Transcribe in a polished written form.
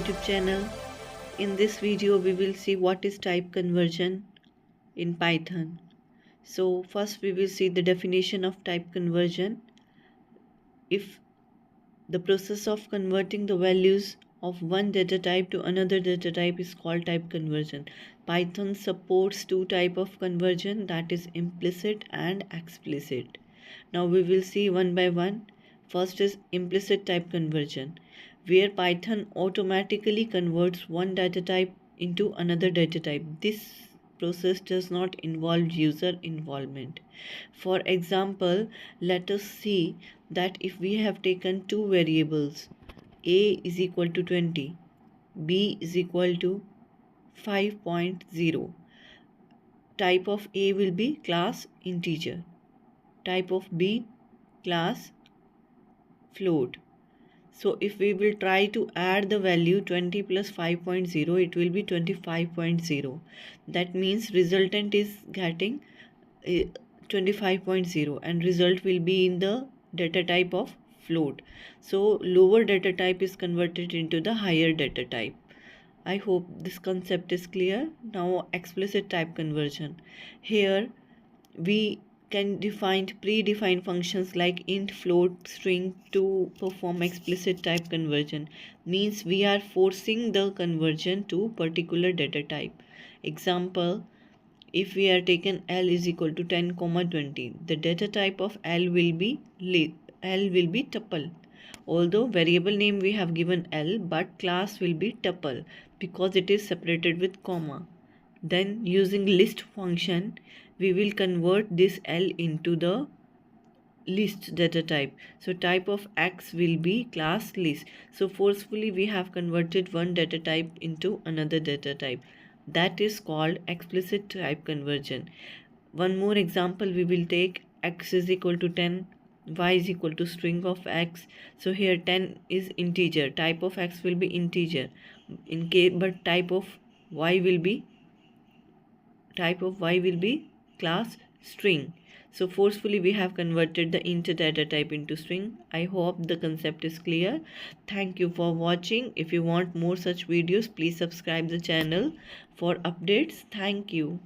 YouTube channel. In this video we will see what is type conversion in Python. So first we will see the definition of type conversion. If the process of converting the values of one data type to another data type is called type conversion. Python supports two types of conversion, that is implicit and explicit. Now we will see one by one. First is implicit type conversion, where Python automatically converts one data type into another data type. This process does not involve user involvement. For example, let us see that if we have taken two variables, a is equal to 20, b is equal to 5.0, type of a will be class integer, type of b class float. So if we will try to add the value 20 plus 5.0, it will be 25.0. That means resultant is getting 25.0 and result will be in the data type of float. So lower data type is converted into the higher data type. I hope this concept is clear. Now explicit type conversion. Here we can define predefined functions like int, float, string to perform explicit type conversion. Means we are forcing the conversion to particular data type. Example, if we are taken L is equal to 10, 20, the data type of L will be tuple. Although variable name we have given L, but class will be tuple because it is separated with comma. Then using list function, we will convert this L into the list data type. So type of X will be class list. So forcefully we have converted one data type into another data type. That is called explicit type conversion. One more example we will take. X is equal to 10, y is equal to string of X. So here 10 is integer, type of X will be integer, but type of y will be class string. So forcefully we have converted the int data type into string. I hope the concept is clear. Thank you for watching. If you want more such videos, please subscribe the channel for updates. Thank you.